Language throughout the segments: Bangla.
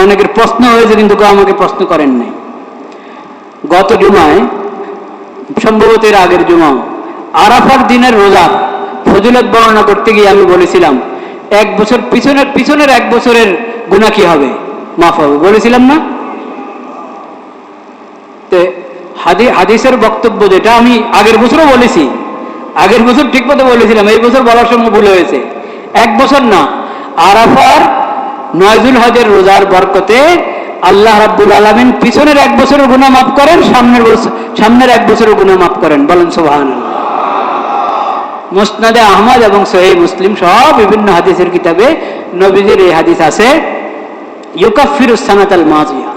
অনেকের প্রশ্ন হয়েছে কিন্তু কেউ আমাকে প্রশ্ন করেন নাই। গত জুমায়, সম্ভবত এর আগের জুমা, আরাফার দিনের রোজার ফজিলত বর্ণনা করতে গিয়ে আমি বলেছিলাম 1 বছর পিছনের 1 বছরের গুনাহ কি হবে, মাফ হবে, বলেছিলাম না? হাদিসের বক্তব্য যেটা আমি আগের বছরও বলেছি, আগের বছর ঠিক মতো বলেছিলাম, এই বছর বলার সময় ভুল হয়েছে। 1 বছর না, আরাফার 9 যুলহজের রোজার বরকতে আল্লাহ রাব্বুল আলামিন পিছনের 1 বছরের গুনাহ মাফ করেন, সামনের 1 বছরের গুনাহ মাফ করেন। বলেন সুবহানাল্লাহ। মুসনাদে আহমদ এবং সহিহ মুসলিম সহ বিভিন্ন হাদিসের কিতাবে নবীজির এই হাদিস আছে, ইউকাফিরুস সানাতাল মাজিয়া,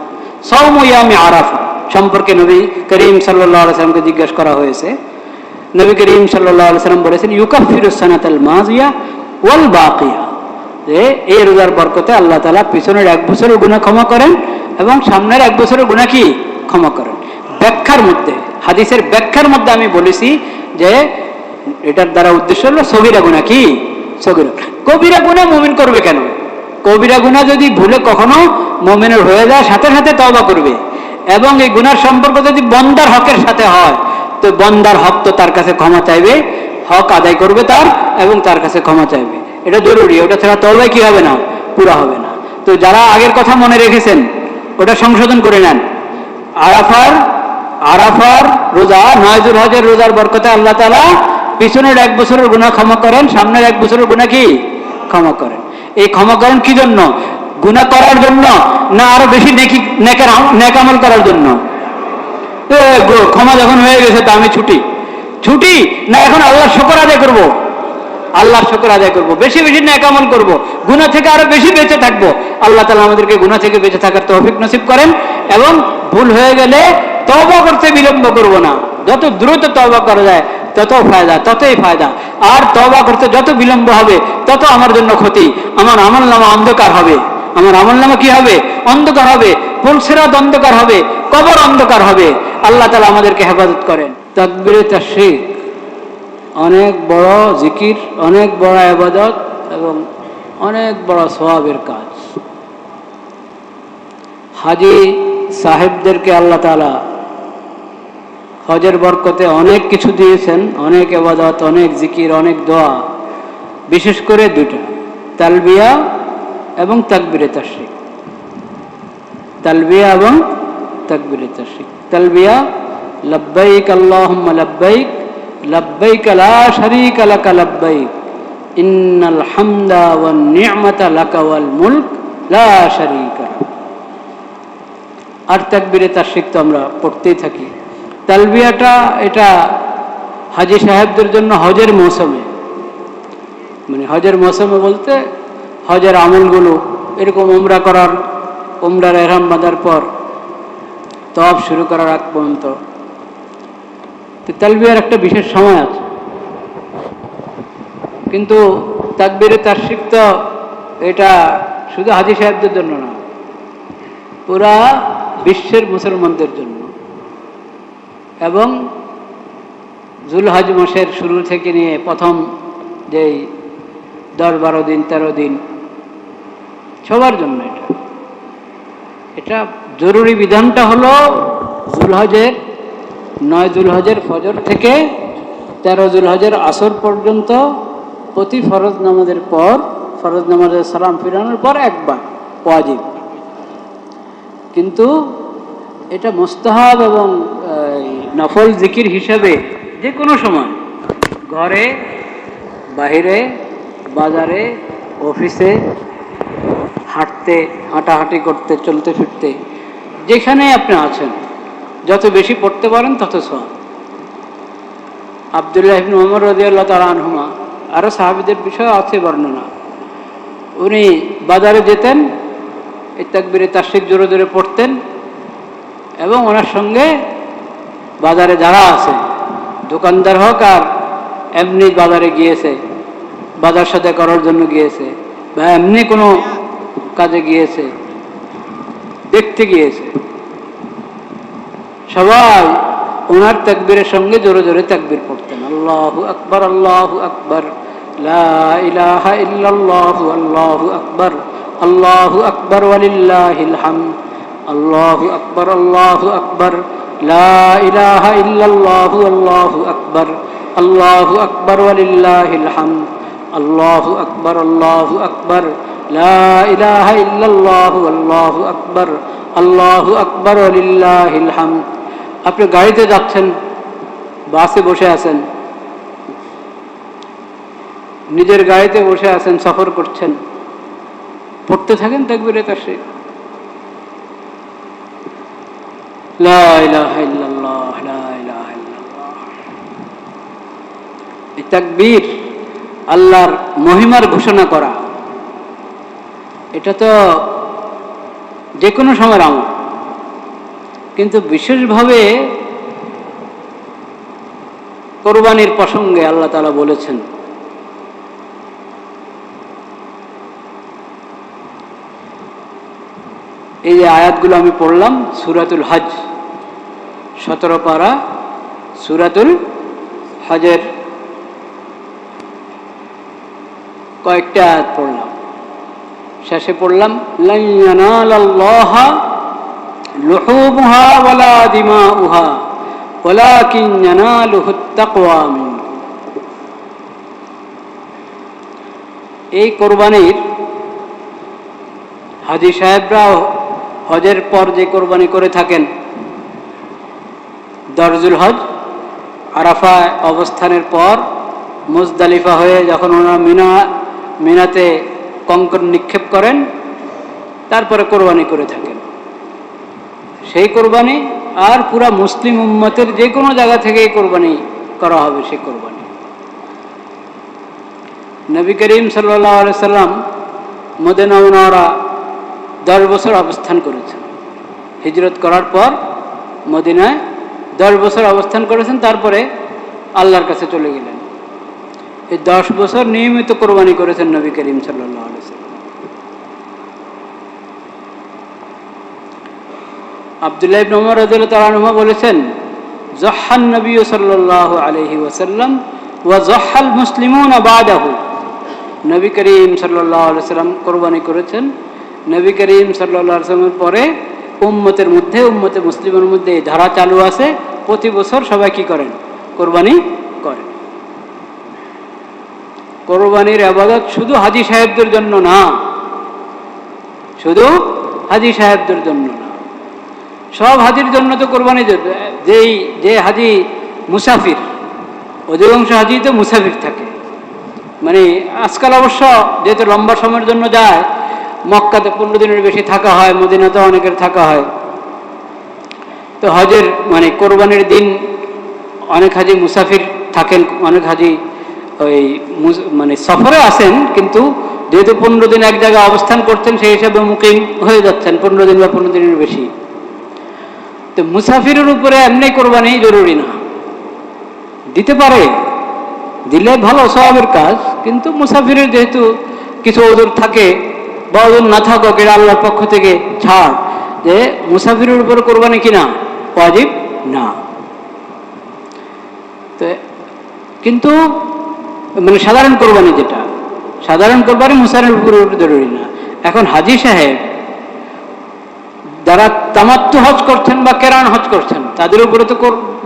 সাওমু ইয়ামি আরাফা সম্পর্কে নবী করিম সাল্লাল্লাহু আলাইহি ওয়াসাল্লামকে জিজ্ঞাসা করা হয়েছে। নবী করিম সাল্লাল্লাহু আলাইহি ওয়াসাল্লাম বলেছেন, ইউকাফিরুস সানাতাল মাজিয়া ওয়াল বাকিয়া, যে এই রোজার বরকতে আল্লাহ তাআলা পিছনের 1 বছরের গুনাহ ক্ষমা করেন এবং সামনের 1 বছরের গুনাহ কি ক্ষমা করেন। ব্যাখ্যার মধ্যে, হাদিসের ব্যাখ্যার মধ্যে আমি বলেছি যে এটার দ্বারা উদ্দেশ্য হলো সগীরা গুনাহ কি সগীরা, কবিরা গুনাহ মুমিন করবে কেন? কবিরা গুনাহ যদি ভুলে কখনো মুমিনের হয়ে যায় সাথে সাথে তওবা করবে, এবং এই গুনার সম্পর্ক যদি বন্দার হকের সাথে হয় তো বন্দার হক তো তার কাছে ক্ষমা চাইবে, হক আদায় করবে তার এবং তার কাছে ক্ষমা চাইবে, এটা জরুরি। ওটা ছাড়া তওবা কি হবে না, পুরা হবে না। তো যারা আগের কথা মনে রেখেছেন ওটা সংশোধন করে নেন। আরাফার রোজা, 9 যুলহজের রোজার বরকতে আল্লাহ তাআলা পিছনের 1 বছরের গুনাহ ক্ষমা করেন, সামনের 1 বছরের গুনাহ কি ক্ষমা করেন। এই ক্ষমা করেন কি জন্য? গুনাহ করার জন্য না আরো বেশি নেক আমল করার জন্য? ক্ষমা যখন হয়ে গেছে তা আমি ছুটি না, এখন আল্লাহর শুকর আদায় করব, আল্লাহর শুকর আদায় করব, বেশি বেশি নেক আমল করব, গুনাহ থেকে আরো বেশি বেঁচে থাকবো। আল্লাহ তাআলা আমাদেরকে গুনাহ থেকে বেঁচে থাকার তৌফিক নসিব করেন, এবং ভুল হয়ে গেলে তওবা করতে বিলম্ব করব না। যত দ্রুত তওবা করা যায় ততই ফায়দা। আর তওবা করতে যত বিলম্ব হবে তত আমার জন্য ক্ষতি। আমার আমলনামা অন্ধকার হবে, আমার আমলনামা কি হবে? অন্ধকার হবে, পুলসিরাত অন্ধকার হবে, কবর অন্ধকার হবে। আল্লাহ তাআলা আমাদেরকে হেফাজত করেন। তাকবীরে তাশরীক অনেক বড় জিকির, অনেক বড় ইবাদত এবং অনেক বড় সওয়াবের কাজ। হাজী সাহেবদেরকে আল্লাহ তাআলা হজের বরকতে অনেক কিছু দিয়েছেন, অনেক ইবাদত, অনেক জিকির, অনেক দোয়া, বিশেষ করে 2টা, তালবিয়া এবং তাকবীরে তাশরীক। তালবিয়া এবং তাকবীরে তাশরীক। তালবিয়া লব্বাইক আল্লাহুম্মা লব্বাইক, লব্বাইক লা শারীকা লাকা লব্বাইক, ইন্নাল হামদা ওয়ান নি'মাতা লাকা ওয়াল মুলক লা শারীকা লাক। আর তাকবীরে তাশরীক তো আমরা পড়তেই থাকি। তালবিয়াটা এটা হাজী সাহেবদের জন্য হজের মৌসুমে, মানে হজের মৌসুমে বলতে হজের আমলগুলো এরকম উমরার ইহরাম বাঁধার পর তওয়াফ শুরু করার আগ পর্যন্ত তালবিয়ার একটা বিশেষ সময় আছে। কিন্তু তাকবীরে তাশরীক তো এটা শুধু হাজী সাহেবদের জন্য না, পুরা বিশ্বের মুসলমানদের জন্য। এবং যুলহজ মাসের শুরু থেকে নিয়ে প্রথম যেই 10-12 দিন 13 দিন সবার জন্য এটা জরুরি। বিধানটা হলো 9 যুলহজের ফজর থেকে 13 যুলহজের আসর পর্যন্ত প্রতি ফরজ নামাজের পর, ফরজ নামাজের সালাম ফিরানোর পর একবার ওয়াজিব। কিন্তু এটা মুস্তাহাব এবং নফল জিকির হিসাবে যে কোনো সময় ঘরে, বাহিরে, বাজারে, অফিসে, হাঁটাহাঁটি করতে, চলতে ফিরতে, যেখানে আপনি আছেন যত বেশি পড়তে পারেন তত সওয়াব। আব্দুল্লাহ ইবনে ওমর রাদিয়াল্লাহু তাআলা আনহুমা, আরো সাহাবীদের বিষয়ে আছে বর্ণনা, উনি বাজারে যেতেন, এই তাকবীরে তাশরীক জোরে জোরে পড়তেন, এবং ওনার সঙ্গে বাজারে যারা আছে, দোকানদার হোক আর এমনি বাজারে গিয়েছে, বাজার সদাই করার জন্য গিয়েছে, বা এমনি কোনো কাজে গিয়েছে, দেখতে গিয়েছে, সবাই ওনার তাকবীরের সঙ্গে জোরে জোরে তাকবীর পড়তেন। আল্লাহু আকবার, আল্লাহু আকবার, লা ইলাহা ইল্লাল্লাহু, আল্লাহু আকবার, আল্লাহু আকবার ওয়ালিল্লাহিল হামদ, আল্লাহু আকবার, আল্লাহু আকবার, লা ইলাহা ইল্লাল্লাহু, আল্লাহু আকবার, আল্লাহু আকবার ওয়ালিল্লাহিল হামদ, আল্লাহু আকবার, আল্লাহু আকবার, লা ইলাহা ইল্লাল্লাহু, আল্লাহু আকবার, আল্লাহু আকবার ওয়ালিল্লাহিল হামদ। আপনি গাড়িতে যাচ্ছেন, বাসে বসে আছেন, নিজের গাড়িতে বসে আছেন, সফর করছেন, পড়তে থাকেন তাকবীরে তাশরীফ, লা ইলাহা ইল্লাল্লাহ, লা ইলাহা ইল্লাল্লাহ। এই তাকবীর আল্লাহর মহিমার ঘোষণা করা, এটা তো যে কোনো সময়ের আমল, কিন্তু বিশেষভাবে কোরবানির প্রসঙ্গে আল্লাহ তাআলা বলেছেন, এই যে আয়াতগুলো আমি পড়লাম সূরাতুল হজ 17 পারা সূরাতুল হজের কয়েকটা আয়াত পড়লাম, শেষে পড়লাম লান ইয়ানালাল্লাহা লুহুমুহা ওয়ালা দিমাউহা ওয়ালাকিন ইয়ানালুহুত তাকওয়া মিনকুম। এই কোরবানির হাজী সাহেবরাও হজের পর যে কোরবানি করে থাকেন, দরজুল হজ, আরাফায় অবস্থানের পর মুজদালিফা হয়ে যখন ওনারা মিনাতে কঙ্কর নিক্ষেপ করেন, তারপরে কোরবানি করে থাকেন। সেই কোরবানি আর পুরা মুসলিম উম্মতের যে কোনো জায়গা থেকে কোরবানি করা হবে। সেই কোরবানি নবী করিম সাল্লাল্লাহু আলাইহি সাল্লাম মদিনা মুনাওয়ারা 10 বছর অবস্থান করেছেন। হিজরত করার পর মদিনায় 10 বছর অবস্থান করেছেন, তারপরে আল্লাহর কাছে চলে গেলেন। এই 10 বছর নিয়মিত কোরবানি করেছেন নবী করিম সাল্লাল্লাহু আলাইহি সাল্লাম। আব্দুল্লাহ ইবনে উমর রাদিয়াল্লাহু তাআলা আনহু বলেছেন, যাহান নবী সাল্লাল্লাহু আলাইহি ওয়াসাল্লাম ওয়া যাহাল মুসলিমুনা বাদাহু। নবী করিম সাল্লাল্লাহু আলাইহি সাল্লাম কোরবানি করেছেন, নবী করিম সাল্লাল্লাহু আলাইহি সাল্লামের পরে উম্মতে মুসলিমের মধ্যে এই ধারা চালু আছে, প্রতি বছর সবাই কি করেন? কোরবানি করেন। কোরবানির ইবাদত শুধু হাজী সাহেবদের জন্য না, শুধু হাজী সাহেবদের জন্য না, সব হাজির জন্য তো কোরবানি। যে হাজী মুসাফির, অধিকাংশ হাজী তো মুসাফির থাকে, মানে আজকাল অবশ্য যেহেতু লম্বা সময়ের জন্য যায়, মক্কাতে 15 দিনের বেশি থাকা হয়, মদিনাতে অনেকের থাকা হয়, তো হজের মানে কোরবানির দিন অনেক হাজী মুসাফির থাকেন, অনেক হাজী ওই মানে সফরে আসেন, কিন্তু যেহেতু 15 দিন এক জায়গায় অবস্থান করছেন, সেই হিসাবে মুকিম হয়ে যাচ্ছেন 15 দিন বা 15 দিনের বেশি। তো মুসাফিরের উপরে এমনি কোরবানি জরুরি না, দিতে পারে, দিলে ভালো, সওয়াবের কাজ, কিন্তু মুসাফিরের যেহেতু কিছু ওজর থাকে বা ওজর না থাকুক, এটা আল্লাহর পক্ষ থেকে ছাড়, যে মুসাফিরের উপরে কোরবানি কিনা ওয়াজিব না। তো কিন্তু মানে সাধারণ কোরবানি, যেটা সাধারণ কোরবানি মুসাফিরের উপরে জরুরি না। এখন হাজী সাহেব যারা তামাত্তু হজ করছেন বা কেরান হজ করছেন, তাদের উপরে তো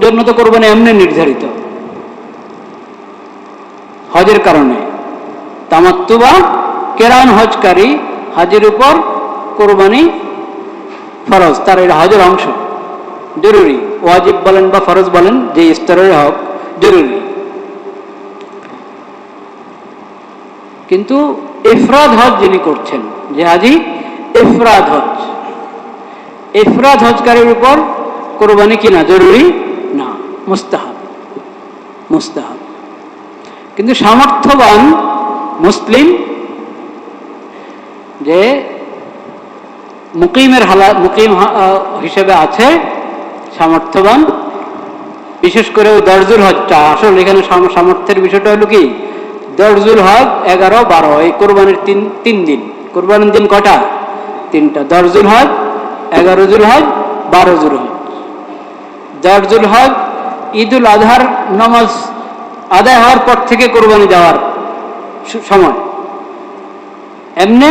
জন্য তো কোরবানি এমনি নির্ধারিত হজের কারণে। তামাত্তু বা কেরান হজকারী হাজীর উপর কোরবানি ফরজ, তার এটা হজের অংশ, জরুরি। ওয়াজিব বলেন বা ফরজ বলেন, যে স্তরের হক, জরুরি। কিন্তু ইফরাদ হজ যিনি করছেন, যে হাজী ইফরাদ হজকারীর উপর কোরবানি কিনা জরুরি না, মুস্তাহাব। কিন্তু সামর্থ্যবান মুসলিম, যে মুকিম হিসেবে আছে, সামর্থ্যবান, বিশেষ করে ওই দরজুল হজটা, আসলে এখানে সামর্থ্যের বিষয়টা হলো কি, দরজুল হজ 11, 12 এই কোরবানির তিন দিন। কোরবানির দিন কটা? 3টা। দরজুল হজ, 11 জুল হজ, 12 জুল হজ। দরজুল হজ ঈদুল আজহার নামাজ আদায় হওয়ার পর থেকে কোরবানি দেওয়ার সময়। এমনি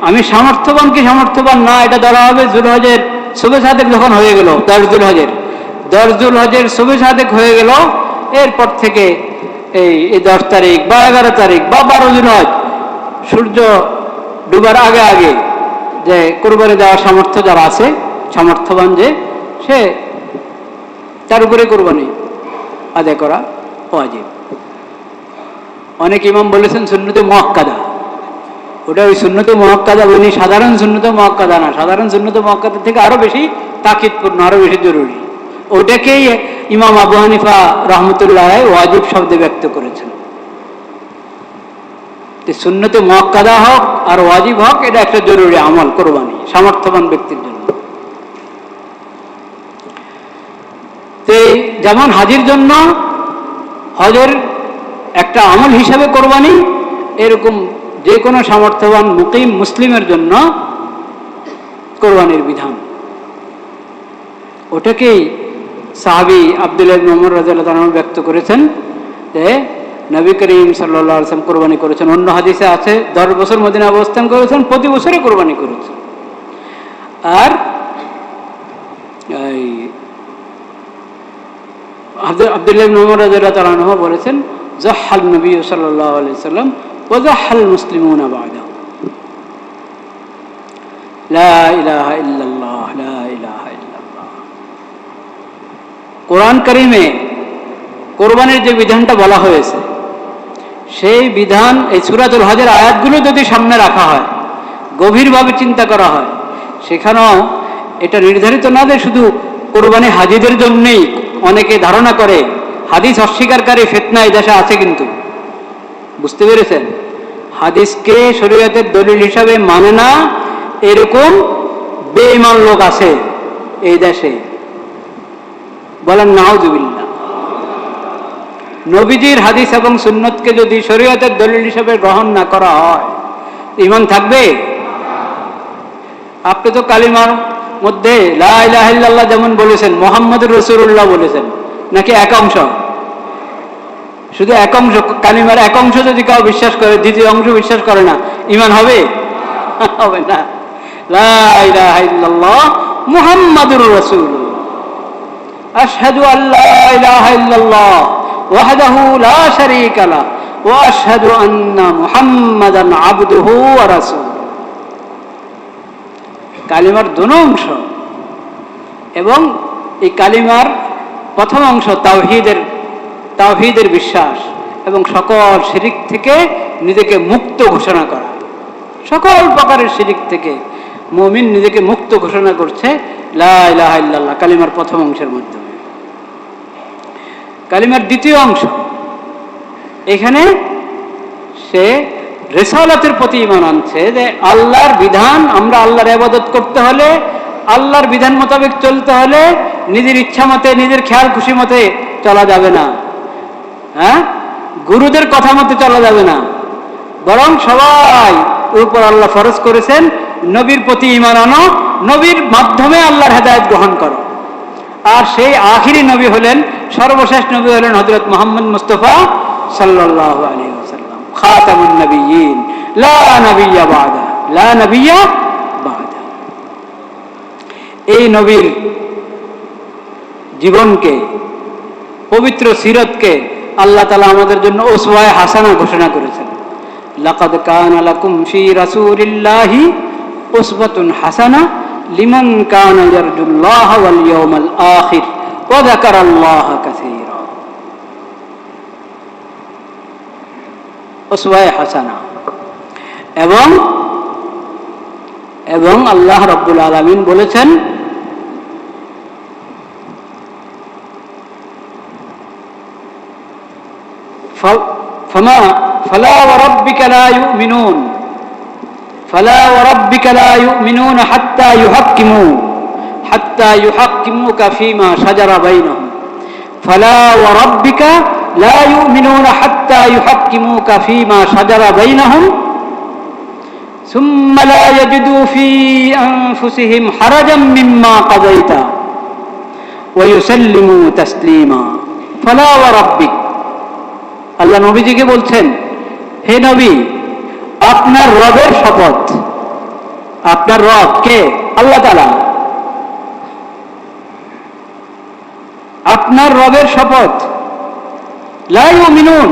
আমি সামর্থ্যবান কি সামর্থ্যবান না এটা ধরা হবে জুলহজের শুভে সাদেক যখন হয়ে গেল, 10 জুলহজের শুভে সাদেক হয়ে গেল। এরপর থেকে এই 10 তারিখ বা 11 তারিখ বা 12 জুলহজ সূর্য ডুবার আগে আগে যে কোরবানি দেওয়ার সামর্থ্য যারা আছে, সামর্থ্যবান যে সে তার উপরে কোরবানি আদায় করা ওয়াজিব। অনেক ইমাম বলেছেন সুন্নতে মুআক্কাদা, ওটা ওই সুন্নতে মুআক্কাদা বলি, সাধারণ সুন্নতে মুআক্কাদা না, সাধারণ সুন্নতে মুআক্কাদা থেকে আরো বেশি তাকিদপূর্ণ, আরো বেশি জরুরি। ওটাকেই ইমাম আবু হানিফা রহমতুল্লাহ ওয়াজিব শব্দে ব্যক্ত করেছেন। সুন্নতে মুআক্কাদা হোক আর ওয়াজিব হোক, এটা একটা জরুরি আমল কোরবানি সামর্থ্যবান ব্যক্তির জন্য। যেমন হাজির জন্য হজের একটা আমল হিসাবে কোরবানি, এরকম যে কোনো সামর্থ্যবান মুকিম মুসলিমের জন্য কোরবানির বিধান। ওটাকেই সাহাবী আব্দুল্লাহ ইবনে ওমর রাদিয়াল্লাহু তাআলা ব্যক্ত করেছেন যে নবী করিম সাল্লাল্লাহু আলাইহি ওয়াসাল্লাম কোরবানি করেছেন। অন্য হাদিসে আছে 10 বছর মদিনা অবস্থান করেছেন, প্রতি বছরে কোরবানি করেছেন। আর এই আব্দুল্লাহ ইবনে ওমর রাদিয়াল্লাহু তাআলা বলেছেন জাহাল নবী সাল্লাল্লাহু আলাইহি ওয়াসাল্লাম ওয়া জাহাল মুসলিমুনা বা'দা, লা ইলাহা ইল্লাল্লাহ, লা ইলাহা ইল্লাল্লাহ। কোরআন কারীমে কোরবানির যে বিধানটা বলা হয়েছে, সেই বিধান এই সূরাতুল হজের আয়াতগুলো যদি সামনে রাখা হয়, গভীরভাবে চিন্তা করা হয়, সেখানেও এটা নির্ধারিত না যে শুধু কোরবানি হাজিদের জন্যই। অনেকে ধারণা করে, হাদিস অস্বীকারী ফিতনা এই দেশে আছে, কিন্তু বুঝতে পেরেছেন, হাদিসকে শরীয়তের দলিল হিসাবে মানে না এরকম বেঈমান লোক আছে এই দেশে। বলেন নাউজুবিল্লাহ। নবীজির হাদিস এবং সুন্নতকে যদি শরীয়তের দলিল হিসাবে গ্রহণ না করা হয়, ঈমান থাকবে? আপনি তো কালিমার মধ্যে লা ইলাহা ইল্লাল্লাহ যেমন বলেছেন, মুহাম্মদুর রাসূলুল্লাহ বলেছেন, নাকি এক অংশ? শুধু এক অংশ, কালিমার এক অংশ যদি কেউ বিশ্বাস করে, দ্বিতীয় অংশ বিশ্বাস করে না, ঈমান হবে? হবে না। লা ইলাহা ইল্লাল্লাহ মুহাম্মাদুর রাসূলুল্লাহ, আশহাদু আল্লা ইলাহা ইল্লাল্লাহ ওয়াহদাহু লা শারীকা লাহু ওয়া আশহাদু আন্না মুহাম্মাদান আবদুহু ওয়া রাসূলুহু। কালিমার দুটো অংশ, এবং এই কালিমার প্রথম অংশ তাওহীদের বিশ্বাস এবং সকল শিরিক থেকে নিজেকে মুক্ত ঘোষণা করা। সকল প্রকারের শিরিক থেকে মুমিন নিজেকে মুক্ত ঘোষণা করছে লা ইলাহা ইল্লাল্লাহ কালিমার প্রথম অংশের মাধ্যমে। কালিমার দ্বিতীয় অংশ, এখানে সে রিসালাতের প্রতি ঈমান আনছে যে আল্লাহর বিধান, আমরা আল্লাহর ইবাদত করতে হলে, আল্লাহর বিধান মোতাবেক চলতে হলে নিজের ইচ্ছা মতে, নিজের খেয়াল খুশি মতে চলা যাবে না। হ্যাঁ, গুরুদের কথা মতে চলা যাবে না, বরং সবাই উপর আল্লাহ ফরজ করেছেন নবীর প্রতি ঈমান আনো, নবীর মাধ্যমে আল্লাহর হেদায়েত গ্রহণ করো। আর সেই আখিরি নবী হলেন, সর্বশেষ নবী হলেন হযরত মুহাম্মদ মুস্তাফা সাল্লাল্লাহু আলাইহি ওয়াসাল্লাম, খাতামুন নবিয়্যিন, লা নবিয়্যা বা'দা, লা নবিয়্যা বা'দা। এই নবীর জীবনকে, পবিত্র সিরতকে আল্লাহ তাআলা আমাদের জন্য উসওয়ায়ে হাসানা ঘোষণা করেছেন। লাকাদ কানা লাকুম ফি রাসূলিল্লাহি উসওয়াতুন হাসানা লিমান কানা ইয়ারজুল্লাহ ওয়াল ইয়াউমাল আখির ওয়া যাকারাল্লাহা কাসীরা। উসওয়ায়ে হাসানা। এবং আল্লাহ রাব্বুল আলামিন বলেছেন, فلا وربك لا يؤمنون حتى يحكموك فيما شجر بينهم فلا وربك لا يؤمنون حتى يحكموك فيما شجر بينهم ثم لا يجدوا في أنفسهم حرجا مما قضيت ويسلموا تسليما فلا وربك। আল্লাহ নবীজিকে বলছেন, হে নবী, আপনার রবের শপথ, আপনার রব কে? আল্লাহ তাআলা। আপনার রবের শপথ, লা ইউমিনুন,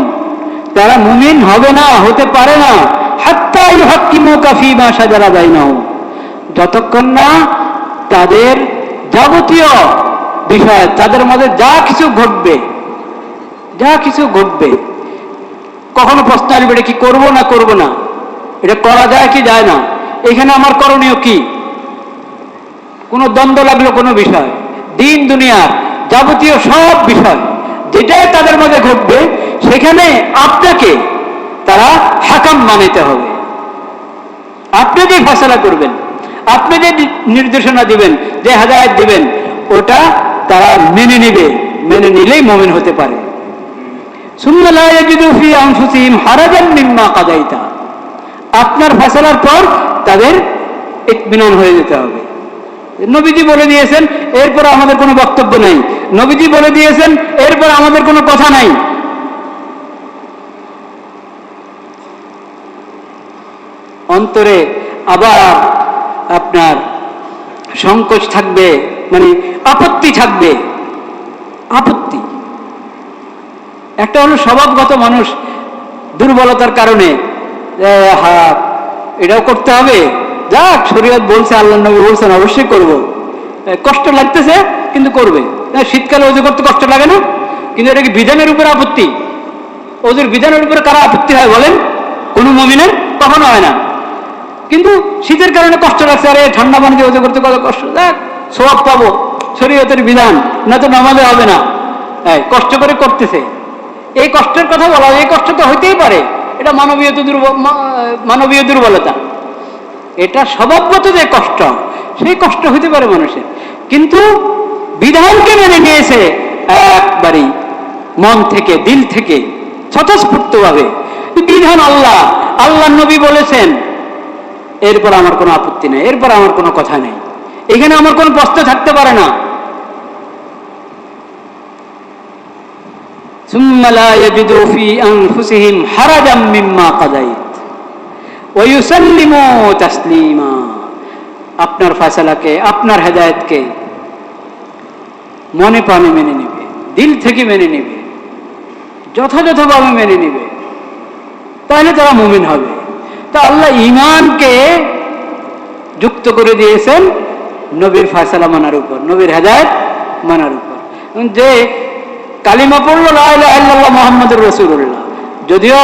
তারা মুমিন হবে না, হতে পারে না, হাত্তা ইউহাক্কিমুকা ফীমা শাজারা বাইনাহুম, যতক্ষণ না তাদের যাবতীয় বিষয়, তাদের মধ্যে যা কিছু ঘটবে, কখনো প্রশ্ন আসবে এটা কি করব না করব না, এটা করা যায় কি যায় না, এখানে আমার করণীয় কি, কোনো দ্বন্দ্ব লাগলো কোনো বিষয়, দিন দুনিয়ার যাবতীয় সব বিষয় যেটাই তাদের মধ্যে ঘটবে, সেখানে আপনাকে তারা হাকাম মানিতে হবে। আপনি যে ফয়সালা করবেন, আপনি যে নির্দেশনা দিবেন, যে হেদায়েত দিবেন, ওটা তারা মেনে নিবে, মেনে নিলেই মুমিন হতে পারে। সুম্মা লা ইয়াজিদু ফি আনফুসিহিম হারাজান মিম্মা কাদাইতা, আপনার ফয়সালার পর তাদের ইতমিনান হয়ে যেতে হবে। নবীজি বলে দিয়েছেন, এরপর আমাদের কোনো বক্তব্য নাই, নবীজি বলে দিয়েছেন, এরপর আমাদের কোনো কথা নাই। অন্তরে আবার আপনার সংকোচ থাকবে, মানে আপত্তি থাকবে। আপত্তি একটা হলো স্বভাবগত, মানুষ দুর্বলতার কারণে এটাও করতে হবে, যাক শরীয়ত বলছে, আল্লাহ নবী বলছেন, অবশ্যই করব, কষ্ট লাগতেছে কিন্তু করবে। শীতকালে ওযু করতে কষ্ট লাগে না, কিন্তু এটা কি বিধানের উপর আপত্তি? ওযুর বিধানের উপরে কারা আপত্তি হয় বলেন? কোনো মুমিনের কখনো হয় না। কিন্তু শীতের কারণে কষ্ট লাগছে, আরে ঠান্ডা পানি দিয়ে ওযু করতে কত কষ্ট, যাক সওয়াব পাবো, শরীয়তের বিধান, না তো নামাজে হবে না, কষ্ট করে করতেছে। এই কষ্টের কথা বলা, এই কষ্ট তো হইতেই পারে, এটা মানবীয় দুর্বলতা, এটা স্বভাবগত যে কষ্ট, সেই কষ্ট হইতে পারে মানুষের, কিন্তু বিধানকে মেনে নিয়েছে একবারই মন থেকে, দিল থেকে, স্বতঃস্ফূর্তভাবে। বিধান আল্লাহ, আল্লাহ নবী বলেছেন, এরপর আমার কোনো আপত্তি নেই, এরপর আমার কোনো কথা নেই, এখানে আমার কোনো প্রশ্ন থাকতে পারে না। সুম্মা লা ইয়াজিদু ফি আনফুসিহিম হারাজাম মিম্মা কাদাইত ওয়া ইউসাল্লিমু তাসলিমা, আপনার ফয়সালাকে, আপনার হেদায়েতকে মনে প্রাণে মেনে নেবে, দিল থেকে মেনে নেবে, যথাযথভাবে মেনে নেবে, তাহলে তারা মুমিন হবে। তা আল্লাহ ঈমানকে যুক্ত করে দিয়েছেন নবীর ফয়সালা মানার উপর, নবীর হেদায়েত মানার উপর। যে কালিমা পড়লো লা ইলাহা ইল্লাল্লাহ মুহাম্মাদুর রাসূলুল্লাহ, যদিও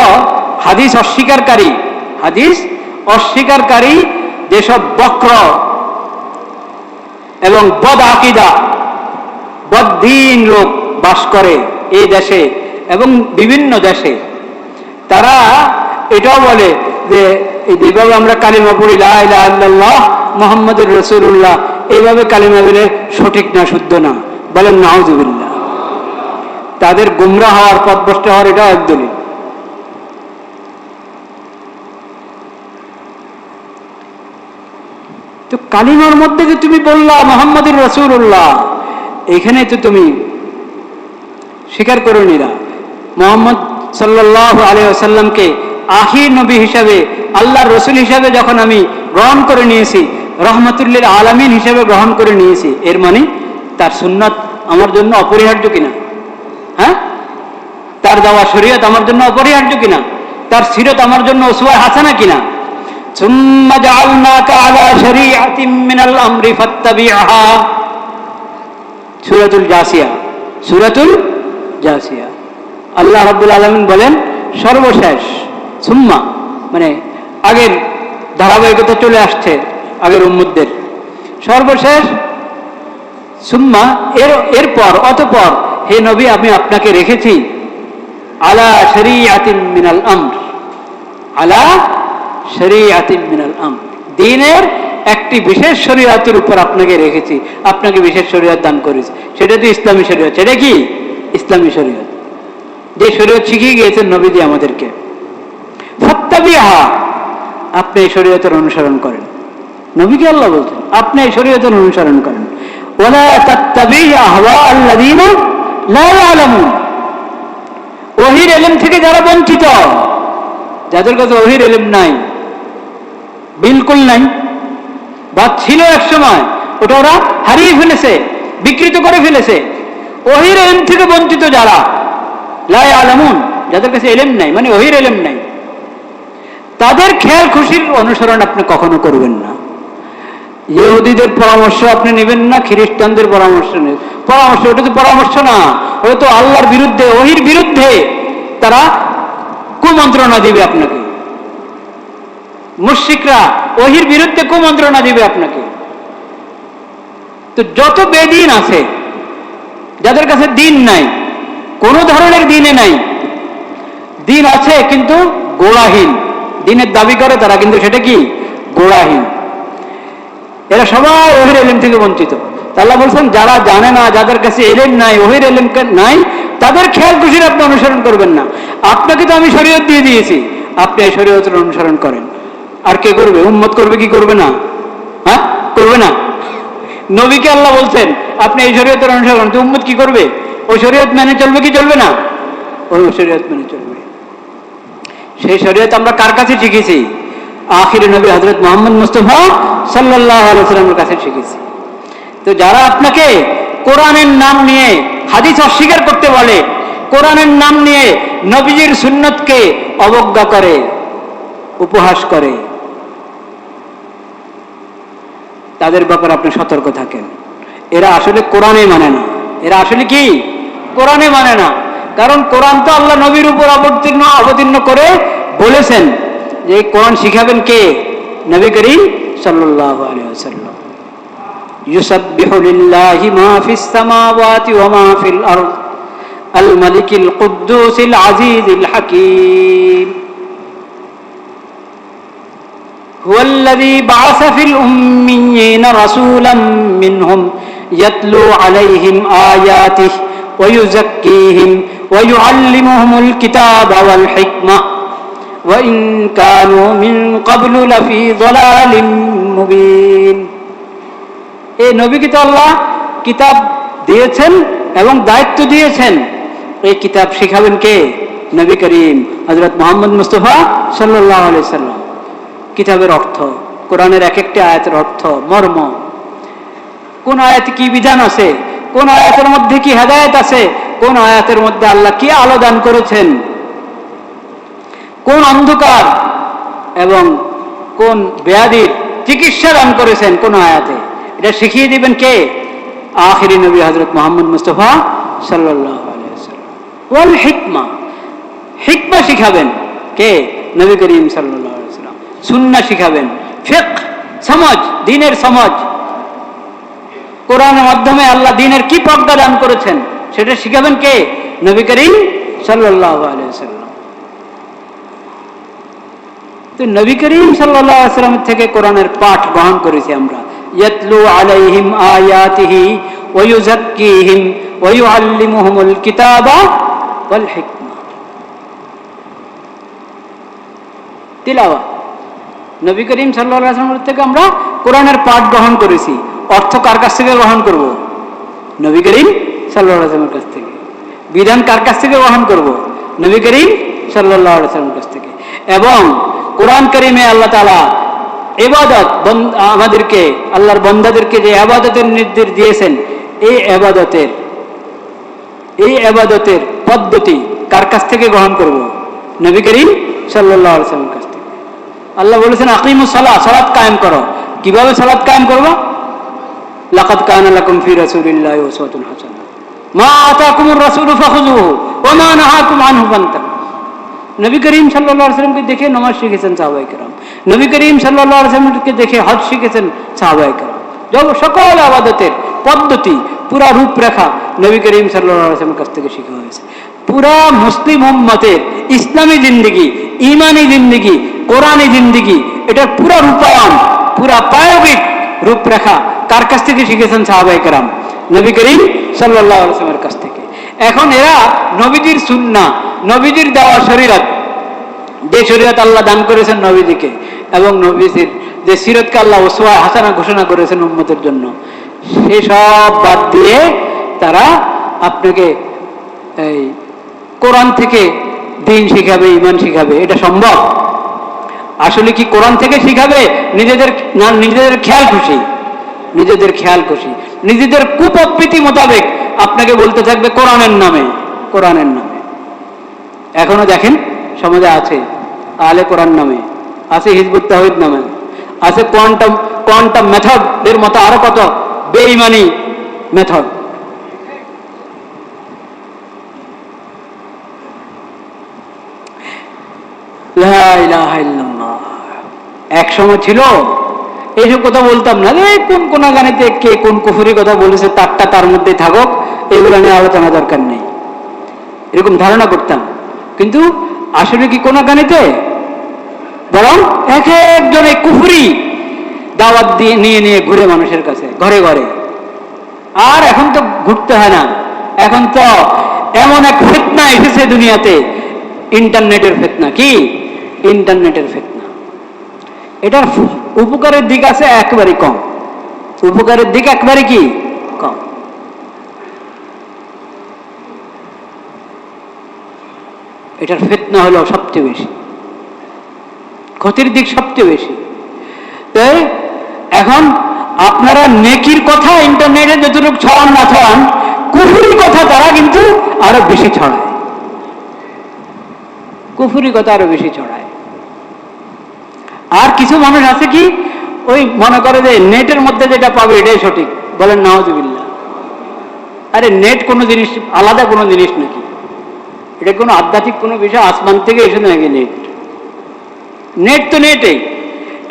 হাদিস অস্বীকারী যেসব বক্র এবং বদ আকীদা, বদ্দীন লোক বাস করে এই দেশে এবং বিভিন্ন দেশে, তারা এটাও বলে যে এইভাবে আমরা কালিমা পড়ি লা ইলাহা ইল্লাল্লাহ মুহাম্মাদুর রাসূলুল্লাহ, এইভাবে কালিমা বলে সঠিক না, শুদ্ধ না, বলেন নাউযুবিল্লাহ। তাদের গুমরাহ হওয়ার, পথভ্রষ্ট হওয়ার এটাও এক দলিল। তো কালিমার মধ্যে যে তুমি বললা মুহাম্মাদুর রাসূলুল্লাহ, এখানে তো তুমি স্বীকার করে নিলা মুহাম্মদ সাল্লাল্লাহু আলাইহি ওয়াসাল্লামকে আখির নবী হিসাবে, আল্লাহর রাসূল হিসাবে যখন আমি গ্রহণ করে নিয়েছি, রহমাতুল্লিল আলামিন হিসাবে গ্রহণ করে নিয়েছি, এর মানে তার সুন্নাত আমার জন্য অপরিহার্য কিনা? হ্যাঁ, তার দেওয়া শরীয়ত আমার জন্য অপরিহার্য কিনা? তার সিরত আমার জন্য উসওয়া হাসানা কিনা? সুম্মা জাআলনাকা আলা শরীআতিন মিনাল আমরি ফাত্তাবি'হা, সূরাতুল জাসিয়া। আল্লাহ রাব্বুল আলামিন বলেন সর্বশেষ, সুম্মা মানে আগের ধারাবাহিকতা চলে আসছে আগের উম্মতদের, সর্বশেষ সুম্মা এরপর, অতঃপর হে নবী আমি আপনাকে রেখেছি আলা শরীআতিন মিনাল আমর, আলা শরীআতিন মিনাল আমর, দ্বীনের একটি বিশেষ শরীয়তের উপর আপনাকে রেখেছি, আপনাকে বিশেষ শরীয়ত দান করেছি, সেটা তো ইসলামী শরীয়ত। সেটা কি? ইসলামী শরীয়ত, যে শরীয়ত শিখিয়ে গিয়েছেন নবীজি আমাদেরকে। ফাত্তাবিহা, আপনি এই শরীয়তের অনুসরণ করেন। নবীকে আল্লাহ বলছেন আপনি এই শরীয়তের অনুসরণ করেন। ওয়ালা তাত্তাবি আহওয়া আল্লাযীনা লা ইয়ালামুন, ওহীর ইলম থেকে যারা বঞ্চিত, যাদের কাছে ওহীর ইলম নাই, বিলকুল নাই, বা ছিল এক সময়, ওটা ওরা হারিয়ে ফেলেছে, বিকৃত করে ফেলেছে। ওহির এলেম থেকে বঞ্চিত যারা, লা ইয়ালামুন, যাদের কাছে এলেম নাই, মানে ওহির এলেম নাই, তাদের খেয়াল খুশির অনুসরণ আপনি কখনো করবেন না। ইহুদিদের পরামর্শ আপনি নেবেন না, খ্রিস্টানদের পরামর্শ নেবেন। ওটা তো পরামর্শ না, ওটা তো আল্লাহর বিরুদ্ধে, ওহির বিরুদ্ধে তারা কুমন্ত্রণা দিবে আপনাকে। মুশরিকরা ওহির বিরুদ্ধে কুমন্ত্রণা দিবে আপনাকে। তো যত বেদিন আছে, যাদের কাছে দিন নাই, কোন ধরনের দিনে নাই, দিন আছে কিন্তু গোড়াহীন, দিনের দাবি করে তারা, কিন্তু সেটা কি? গোড়াহীন। এরা সবাই ওহির এলেম থেকে বঞ্চিত। আল্লাহ বলছেন যারা জানে না, যাদের কাছে এলেম নাই, ওহির এলেম নাই, তাদের খেয়াল খুশির আপনি অনুসরণ করবেন না। আপনাকে তো আমি শরীয়ত দিয়ে দিয়েছি, আপনি এই শরীয়তের অনুসরণ করেন। আর কে করবে? উম্মত করবে কি করবে না? হ্যাঁ, করবে না। নবীকে আল্লাহ বলছেন আপনি এই শরীয়তের অনুসরণ করেন, তো উম্মত কি করবে? ওই শরীয়ত মেনে চলবে কি চলবে না? ওই শরীয়ত মেনে চলবে। সেই শরীয়ত আমরা কার কাছে শিখেছি? আখির নবী হযরত মুহাম্মদ মুস্তাফা সাল্লাল্লাহু আলাইহি ওয়াসাল্লামের কাছে শিখেছি। তো যারা আপনাকে কোরআনের নাম নিয়ে হাদিস অস্বীকার করতে বলে, কোরআনের নাম নিয়ে নবীজির সুন্নতকে অবজ্ঞা করে, উপহাস করে, তাদের ব্যাপারে আপনি সতর্ক থাকেন। এরা আসলে কোরআনে মানে না। এরা আসলে কি? কোরআনে মানে না। কারণ কোরআন তো আল্লাহ নবীর উপর অবতীর্ণ করে বলেছেন যে কোরআন শিখাবেন কে? নবী করিম সাল্লাল্লাহু আলাইহি ওয়াসাল্লাম। ইউসাব্বিহু লিল্লাহি মা ফিস সামাওয়াতি ওয়া মা ফিল আরদ আল মালিকিল কুদ্দুসিল আজিজিল হাকীম হুয়াল্লাযী বা'আসা ফিল উম্মিয়্যিনা রাসূলাম মিনহুম ইয়াতলু আলাইহিম আয়াতিহি ওয়া ইউযাক্কিহিম ওয়া ইউআল্লিমুহুমুল কিতাবা ওয়াল হিকমা ওয়া ইন কানু মিন ক্বাবলু লাফি যালালিম মুবিন। এই নবীকে তো আল্লাহ কিতাব দিয়েছেন এবং দায়িত্ব দিয়েছেন, এই কিতাব শিখাবেন কে? নবী করিম হযরত মুহাম্মদ মুস্তাফা সাল্লাল্লাহু আলাইহি সাল্লাম। কিতাবের অর্থ, কোরআনের এক একটি আয়াতের অর্থ, মর্ম, কোন আয়াতে কি বিধান আছে, কোন আয়াতের মধ্যে কি হেদায়েত আছে, কোন আয়াতের মধ্যে আল্লাহ কি আলো দান করেছেন, কোন অন্ধকার এবং কোন ব্যাধির চিকিৎসা দান করেছেন কোন আয়াতে, এটা শিখিয়ে দিবেন কে? আখিরি নবী হযরত মুহাম্মদ মুস্তাফা সাল্লাল্লাহু আলাইহি ওয়াসাল্লাম। ওয়াল হিকমা, হিকমা শিখাবেন কে? নবী করিম সাল্লাল্লাহু আলাইহি ওয়াসাল্লাম। সুন্নাহ শিখাবেন, ফিকহ, সমাজ, দ্বীনের সমাজ, কোরআনের মাধ্যমে আল্লাহ দ্বীনের কি প্রজ্ঞা দান করেছেন সেটা শিখাবেন কে? নবী করিম সাল্লাল্লাহু আলাইহি ওয়াসাল্লাম। তো নবী করিম সাল্লাল্লাহু আলাইহি ওয়াসাল্লামের থেকে কোরআনের পাঠ গ্রহণ করেছি আমরা। ইয়াতলু আলাইহিম আয়াতিহি ওয়া ইউযাক্কিহিম ওয়া ইউআল্লিমুহুমুল কিতাবা ওয়াল হিকমা। তিলাওয়াত, নবী করিম সাল্লাল্লাহু আলাইহি ওয়াসাল্লামের থেকে আমরা কোরআনের পাঠ গ্রহণ করেছি। অর্থ কার কাছ থেকে গ্রহণ করব? নবী করিম সাল্লাল্লাহু আলাইহি ওয়াসাল্লামের কাছ থেকে। বিধান কার কাছ থেকে গ্রহণ করব? নবী করিম সাল্লাল্লাহু আলাইহি ওয়াসাল্লামের কাছ থেকে। এবং কোরআন কারীমে আল্লাহ তাআলা ইবাদত, আমাদেরকে আল্লাহর বান্দাদেরকে যে ইবাদতের নির্দেশ দিয়েছেন, এই ইবাদতের পদ্ধতি কার কাছ থেকে গ্রহণ করব? নবী করিম সাল্লাল্লাহু আলাইহি ওয়াসাল্লামের কাছ থেকে। আল্লাহ বলেছেন আকিমুস সালাহ, সালাত কায়েম করো। কিভাবে সালাত কায়েম করব? লাকাদ কানা লাকুম ফি রাসূলিল্লাহি উসওয়াতুন হাসানাহ মা আতাকুমুর রাসূলু ফাখুযুহু ওয়া মা নাহাকুম আনহু ফান্তাহু। নবী করিম সাল্লাল্লাহু আলাইহি ওয়াসাল্লামকে দেখে নামাজ শিখেছেন সাহাবায়ে কেরাম, নবী করিম সাল্লাল্লাহু আলাইহি ওয়াসাল্লামকে দেখে হজ শিখেছেন সাহাবায়ে কেরাম। সকল ইবাদতের পদ্ধতি, পুরা রূপরেখা নবী করিম সাল্লাল্লাহু আলাইহি ওয়াসাল্লামের কাছ থেকে শেখা হয়েছে। পুরা মুসলিম উম্মতের ইসলামী জিন্দেগি, ঈমানি জিন্দেগি, কোরআনী জিন্দেগি, এটার পুরা রূপায়ণ, পুরা প্রায়োগিক রূপরেখা কার কাছ থেকে শিখেছেন? সাহাবায়ে কেরাম, নবী করিম সাল্লাল্লাহু আলাইহি ওয়াসাল্লামের কাছ থেকে। এখন এরা নবীজির সুন্নাহ, নবীজির দেওয়া শরীয়ত, যে শরীয়ত আল্লাহ দান করেছেন নবীজিকে, এবং নবীজির যে সিরতকে আল্লাহ উসওয়া হাসানা ঘোষণা করেছেন উম্মতের জন্য, সেসব বাদ দিয়ে তারা আপনাকে এই কোরআন থেকে দ্বীন শিখাবে, ঈমান শিখাবে। এটা সম্ভব? আসলে কি কোরআন থেকে শিখাবে নিজেদের না নিজেদের খেয়াল খুশি? নিজেদের খেয়াল খুশি, নিজেদের কুপ্রবৃত্তি মোতাবেক আপনাকে বলতে থাকবে কোরআনের নামে, কোরআনের নামে। এখনো দেখেন সমাজে আছে আলে কোরআন নামে, আছে হিজবুত তাওহীদ নামে, আছে কোয়ান্টাম মেথড এর মতো আরো কত বেঈমানি মেথড। লা ইলাহা ইল্লাল্লাহ। এক সময় ছিল এইসব কথা বলতাম না, কোন কোন গানেতে কে কোন কুফরি কথা বলেছে তারটা তার মধ্যে থাকুক, এগুলো নিয়ে আলোচনা দরকার নেই, এরকম ধারণা করতাম। কিন্তু আসলে কি কোন গানেতে, বরং এক একজনে কুফরি দাওয়াত দিয়ে নিয়ে নিয়ে ঘুরে মানুষের কাছে ঘরে ঘরে। আর এখন তো ঘুরতে হয় না, এখন তো এমন এক ফিতনা এসেছে দুনিয়াতে, ইন্টারনেটের ফিতনা। কি ইন্টারনেটের ফিতনা? এটার উপকারের দিক আছে একেবারে কম, উপকারের দিক একেবারে কি কম। এটার ফিতনা হলো সবচেয়ে বেশি, ক্ষতির দিক সবচেয়ে বেশি। তাই এখন আপনারা নেকির কথা ইন্টারনেটে যতটুকু ছড়ান না ছড়ান, কুফুরির কথা তারা কিন্তু আরো বেশি ছড়ায়, কুফুরির কথা আরো বেশি ছড়ায়। আর কিছু মানুষ আছে কি ওই মনে করে যে নেটের মধ্যে যেটা পাবে এটাই সঠিক, বলেন নাউজুবিল্লাহ। আরে নেট কোনো জিনিস আলাদা কোনো জিনিস নাকি? এটা কোনো আধ্যাত্মিক কোনো বিষয় আসমান থেকে এসে নাকি নেট? নেট তো নেটই,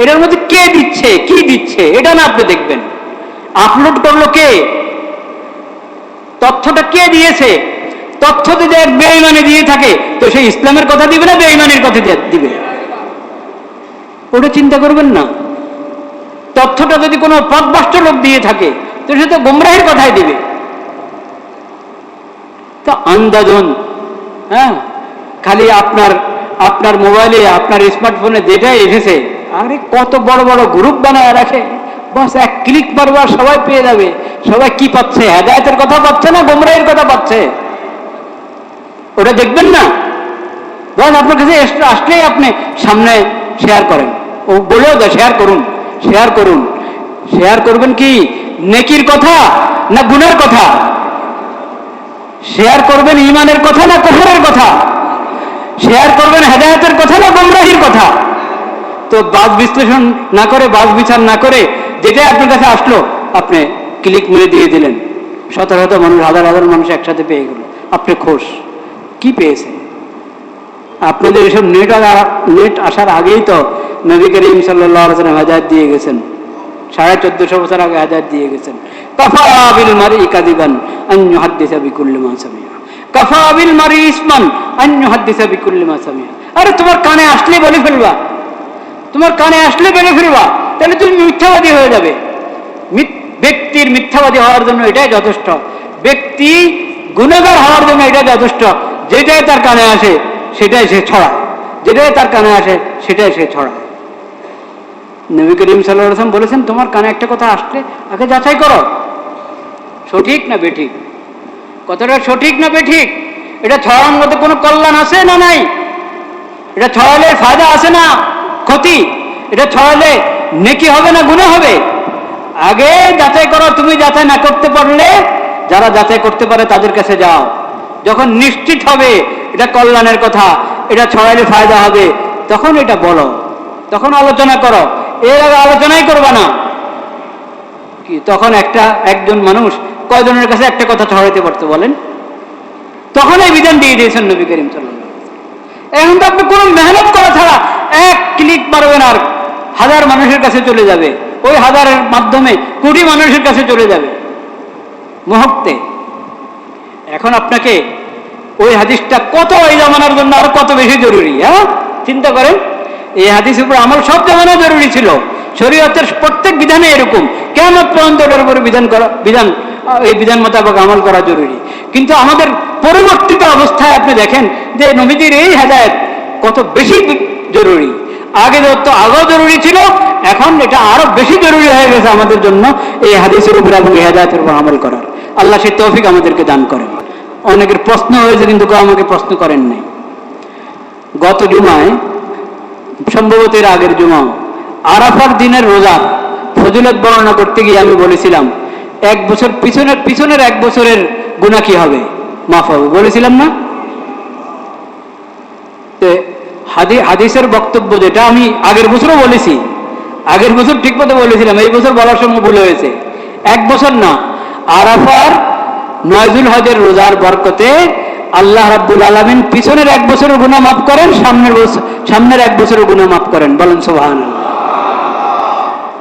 এটার মধ্যে কে দিচ্ছে কি দিচ্ছে এটা না আপনি দেখবেন। আপলোড করলো কে, তথ্যটা কে দিয়েছে? তথ্য যদি এক বেঈমানি দিয়ে থাকে তো সেই ইসলামের কথা দিবে না বেঈমানির কথা দিবে? ওটা চিন্তা করবেন না। তথ্যটা যদি কোনো পথভ্রষ্ট লোক দিয়ে থাকে তো সে তো গোমরাহের কথাই দিবে। তো আন্দাজন, হ্যাঁ, খালি আপনার মোবাইলে আপনার স্মার্টফোনে যেটাই এসেছে, আরে কত বড় বড় গ্রুপ বানায় রাখে, বাস এক ক্লিক মারবার সবাই পেয়ে যাবে। সবাই কি পাচ্ছে? হেদায়েতের কথা পাচ্ছে না গোমরাহের কথা পাচ্ছে? ওটা দেখবেন না? বরং আপনার কাছে আসলেই আপনি সামনে শেয়ার করেন, ও বলেও দেয় শেয়ার করুন, শেয়ার করুন। শেয়ার করবেন কি নেকির কথা না গুনার কথা? শেয়ার করবেন ঈমানের কথা না কুফরের কথা? শেয়ার করবেন হেদায়েতের কথা না গোমরাহির কথা? তো বাজ বিশ্লেষণ না করে, বাজ বিচার না করে যেটাই আপনার কাছে আসলো আপনি ক্লিক মেরে দিয়ে দিলেন। শত শত মানুষ, হাজার হাজার মানুষ একসাথে পেয়ে গেল, আপনি খুশ। কি পেয়েছে? আপনাদের এসব নেট আসার আগেই তো নবী করিম সাল্লাল্লাহু আলাইহি ওয়াসাল্লাম হেদায়েত দিয়ে গেছেন, 1450 বছর আগে হেদায়েত দিয়ে গেছেন। কাফা বিল মারই কাযিবান আন ইউহাদ্দিসা বিকুল্লি মা সামিআ, কাফা বিল মারই ইসমান আন ইউহাদ্দিসা বিকুল্লি মা সামিআ। আরে তোমার কানে আসলে বলে ফেলবা, তোমার কানে আসলে বলে ফেলবা, তাহলে তুমি মিথ্যাবাদী হয়ে যাবে। ব্যক্তির মিথ্যাবাদী হওয়ার জন্য এটাই যথেষ্ট, ব্যক্তি গুনাহগার হওয়ার জন্য এটাই যথেষ্ট। যেটাই তার কানে আসে সেটাই সে ছড়ায়, যেটাই তার কানে আসে সেটাই সে ছড়ায়। নবী করিম সাল্লাল্লাহু আলাইহি ওয়াসাল্লাম বলেছেন, তোমার কানে একটা কথা আসলে আগে যাচাই করো, সঠিক না বেঠিক, কথাটা সঠিক না বেঠিক, এটা ছড়ানোর মধ্যে কোনো কল্যাণ আছে না নাই, এটা ছড়ালে ফায়দা আছে না ক্ষতি, এটা ছড়ালে নেকি হবে না গুনাহ হবে, আগে যাচাই করো। তুমি যাচাই না করতে পারলে যারা যাচাই করতে পারে তাদের কাছে যাও। যখন নিশ্চিত হবে এটা কল্যাণের কথা, এটা ছড়াইলে ফায়দা হবে, তখন এটা বলো, তখন আলোচনা করো। এর আগে আলোচনাই করবা না। কি তখন একজন মানুষ কয়জনের কাছে একটা কথা ছড়াইতে পারতো বলেন? তখন এই বিধান দিয়ে দিয়েছেন নবী করিম সাল্লাল্লাহু আলাইহি ওয়াসাল্লাম। এখন তো আপনি কোনো মেহনত করা ছাড়া এক ক্লিক মারবেন আর হাজার মানুষের কাছে চলে যাবে, ওই হাজারের মাধ্যমে কোটি মানুষের কাছে চলে যাবে মুহূর্তে। এখন আপনাকে ওই হাদিসটা কত এই জামানার জন্য আরো কত বেশি জরুরি, হ্যাঁ চিন্তা করেন। এই হাদিসের উপর আমল সব জামানা জরুরি ছিল, শরীয়তের প্রত্যেক বিধানে এরকম, কিয়ামত পর্যন্ত এটার উপরে এই বিধান মোতাবেক আমল করা জরুরি। কিন্তু আমাদের পরিবর্তিত অবস্থায় আপনি দেখেন যে নবীজির এই হেদায়েত কত বেশি জরুরি। আগে তো আগেও জরুরি ছিল, এখন এটা আরো বেশি জরুরি হয়ে গেছে আমাদের জন্য এই হাদিসের উপর এবং এই হেদায়েতের উপর আমল করার। আল্লাহ সেই তৌফিক আমাদেরকে দান করেন। অনেকের প্রশ্ন হয়েছে কিন্তু কেউ আমাকে প্রশ্ন করেন নাই। গত জুমায় সম্ভবত এর আগের জুমা আরাফার দিনের রোজার ফজিলত বর্ণনা করতে গিয়ে আমি বলেছিলাম এক বছর পিছনের এক বছরের গুনাহ কি হবে, মাফ হবে, বলেছিলাম না? হাদিসের বক্তব্য যেটা আমি আগের বছরও বলেছি, আগের বছর ঠিক মতো বলেছিলাম, এই বছর বলার সময় ভুল হয়েছে। এক বছর না, আরাফার 9 যুলহজ্জের রোজার বরকতে আল্লাহ রাব্বুল আলামিন পিছনের এক বছরের গুনাহ মাফ করেন, সামনের এক বছরের গুনাহ মাফ করেন। বলেন সুবহানাল্লাহ।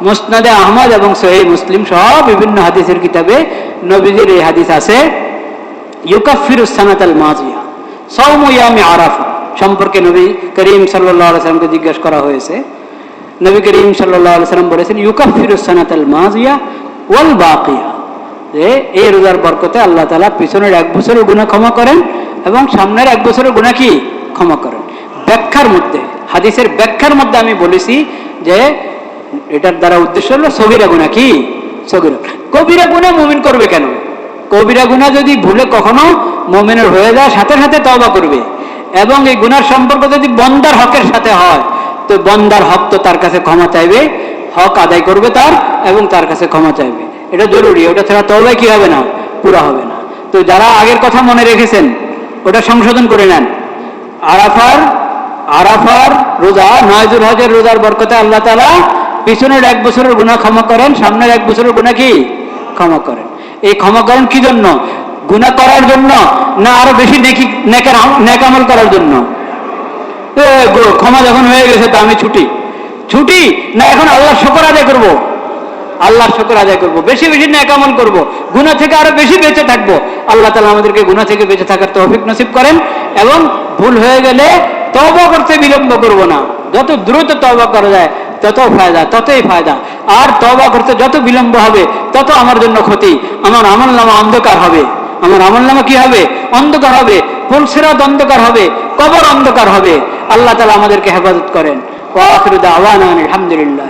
মুসনাদে আহমদ এবং সহিহ মুসলিম সহ বিভিন্ন হাদিসের কিতাবে নবীজির এই হাদিস আছে, ইউকাফিরুস সানাতাল মাজিয়া, সাওমু ইয়ামি আরাফা সম্পর্কে নবী করিম সাল্লাল্লাহু আলাইহি ওয়াসাল্লামকে জিজ্ঞাসা করা হয়েছে। নবী করিম সাল্লাল্লাহু আলাইহি ওয়াসাল্লাম বলেছেন, ইউকাফিরুস সানাতাল মাজিয়া ওয়াল বাকিয়া, যে এই রোজার বরকতে আল্লাহ তাআলা পিছনের এক বছরের গুনাহ ক্ষমা করেন এবং সামনের এক বছরের গুনাহ কি ক্ষমা করেন। ব্যাখ্যার মধ্যে, হাদিসের ব্যাখ্যার মধ্যে আমি বলেছি যে এটার দ্বারা উদ্দেশ্য হলো সগীরা গুনাহ কি সগীরা, কবিরা গুনাহ মুমিন করবে কেন? কবিরা গুনাহ যদি ভুলে কখনো মুমিনের হয়ে যায় সাথে সাথে তওবা করবে, এবং এই গুনার সম্পর্ক যদি বন্দার হকের সাথে হয় তো বন্দার হক তো তার কাছে ক্ষমা চাইবে, হক আদায় করবে তার এবং তার কাছে ক্ষমা চাইবে, এটা জরুরি। ওটা ছাড়া তওবা কি হবে না, পুরা হবে না। তো যারা আগের কথা মনে রেখেছেন ওটা সংশোধন করে নেন। আরাফার রোজা 9 যুলহজ্জের রোজার বরকতে আল্লাহ তাআলা পিছনের এক বছরের গুনাহ ক্ষমা করেন, সামনের এক বছরের গুনাহ কি ক্ষমা করেন। এই ক্ষমা করেন কি জন্য? গুনাহ করার জন্য না আরো বেশি নেক আমল করার জন্য? ক্ষমা যখন হয়ে গেছে তো আমি ছুটি না, এখন আল্লাহর শুকর আদায় করব, আল্লাহর শুকর আদায় করব, বেশি বেশি নেক আমল করব, গুনাহ থেকে আরো বেশি বেঁচে থাকবো। আল্লাহ তাআলা আমাদেরকে গুনাহ থেকে বেঁচে থাকার তৌফিক নসিব করেন, এবং ভুল হয়ে গেলে তওবা করতে বিলম্ব করব না। যত দ্রুত তওবা করা যায় ততই ফায়দা। আর তওবা করতে যত বিলম্ব হবে তত আমার জন্য ক্ষতি। আমার আমলনামা অন্ধকার হবে, আমার আমলনামা কি হবে? অন্ধকার হবে, পুলসিরাত অন্ধকার হবে, কবর অন্ধকার হবে। আল্লাহ তাআলা আমাদেরকে হেফাজত করেন। ওয়া আখিরু দাওয়ানা আলহামদুলিল্লাহ।